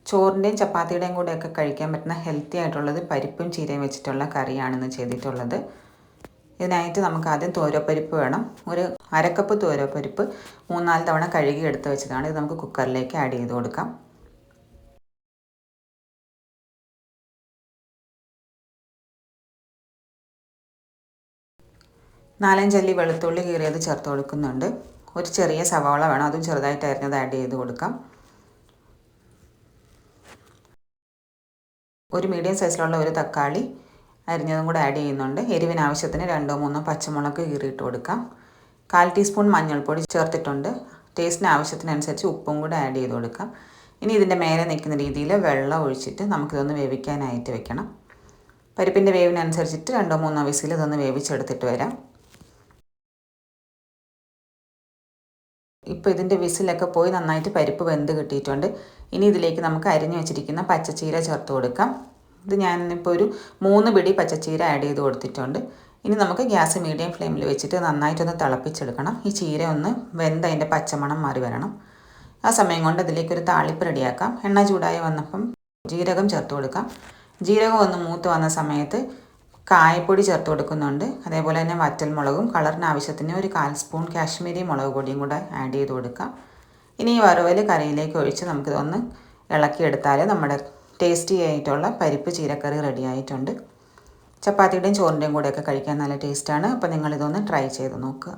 ചോറിൻ്റെയും ചപ്പാത്തിയുടെയും കൂടെയൊക്കെ കഴിക്കാൻ പറ്റുന്ന ഹെൽത്തി ആയിട്ടുള്ളത് പരിപ്പും ചീരയും വെച്ചിട്ടുള്ള കറിയാണിന്ന് ചെയ്തിട്ടുള്ളത്. ഇതിനായിട്ട് നമുക്ക് ആദ്യം തോരപ്പരിപ്പ് വേണം. ഒരു അരക്കപ്പ് തോരപ്പരിപ്പ് 3-4 തവണ കഴുകി എടുത്ത് വെച്ചതാണ്. ഇത് നമുക്ക് കുക്കറിലേക്ക് ആഡ് ചെയ്ത് കൊടുക്കാം. നാലഞ്ചല്ലി വെളുത്തുള്ളി കീറിയത് ചേർത്ത് കൊടുക്കുന്നുണ്ട്. ഒരു ചെറിയ സവാള വേണം, അതും ചെറുതായിട്ട് അരിഞ്ഞത് ആഡ് ചെയ്ത് കൊടുക്കാം. ഒരു മീഡിയം സൈസിലുള്ള ഒരു തക്കാളി അരിഞ്ഞതും കൂടെ ആഡ് ചെയ്യുന്നുണ്ട്. എരിവിന് ആവശ്യത്തിന് 2-3 പച്ചമുളക് കീറിയിട്ട് കൊടുക്കാം. 1/4 ടീസ്പൂൺ മഞ്ഞൾപ്പൊടി ചേർത്തിട്ടുണ്ട്. ടേസ്റ്റിന് ആവശ്യത്തിനനുസരിച്ച് ഉപ്പും കൂടെ ആഡ് ചെയ്ത് കൊടുക്കാം. ഇനി ഇതിൻ്റെ മേലെ നിൽക്കുന്ന രീതിയിൽ വെള്ളം ഒഴിച്ചിട്ട് നമുക്കിതൊന്ന് വേവിക്കാനായിട്ട് വെക്കണം. പരിപ്പിൻ്റെ വേവിനനുസരിച്ചിട്ട് 2-3 വിസിൽ ഇതൊന്ന് വേവിച്ചെടുത്തിട്ട് വരാം. ഇപ്പോൾ ഇതിൻ്റെ വിസിലൊക്കെ പോയി നന്നായിട്ട് പരിപ്പ് വെന്ത് കിട്ടിയിട്ടുണ്ട്. ഇനി ഇതിലേക്ക് നമുക്ക് അരിഞ്ഞു വെച്ചിരിക്കുന്ന പച്ചച്ചീര ചേർത്ത് കൊടുക്കാം. ഇത് ഞാനിപ്പോൾ ഒരു 3 പിടി പച്ചച്ചീര ആഡ് ചെയ്ത് കൊടുത്തിട്ടുണ്ട്. ഇനി നമുക്ക് ഗ്യാസ് മീഡിയം ഫ്ലെയിമിൽ വെച്ചിട്ട് നന്നായിട്ടൊന്ന് തിളപ്പിച്ചെടുക്കണം. ഈ ചീര ഒന്ന് വെന്ത് അതിൻ്റെ പച്ചമണം മാറി വരണം. ആ സമയം കൊണ്ട് അതിലേക്കൊരു താളിപ്പ് റെഡിയാക്കാം. എണ്ണ ചൂടായി വന്നപ്പം ജീരകം ചേർത്ത് കൊടുക്കാം. ജീരകം ഒന്ന് മൂത്ത് വന്ന സമയത്ത് കായപ്പൊടി ചേർത്ത് കൊടുക്കുന്നുണ്ട്. അതേപോലെ തന്നെ വറ്റൽമുളകും കളറിന് ആവശ്യത്തിന് ഒരു 1/4 സ്പൂൺ കാശ്മീരി മുളക് പൊടിയും കൂടെ ആഡ് ചെയ്ത് കൊടുക്കാം. ഇനി ഈ വറുവൽ കറിയിലേക്ക് ഒഴിച്ച് നമുക്കിതൊന്ന് ഇളക്കിയെടുത്താൽ നമ്മുടെ ടേസ്റ്റി ആയിട്ടുള്ള പരിപ്പ് ചീരക്കറി റെഡി ആയിട്ടുണ്ട്. ചപ്പാത്തിയുടെയും ചോറിൻ്റെയും കൂടെയൊക്കെ കഴിക്കാൻ നല്ല ടേസ്റ്റാണ്. അപ്പോൾ നിങ്ങളിതൊന്ന് ട്രൈ ചെയ്ത് നോക്കുക.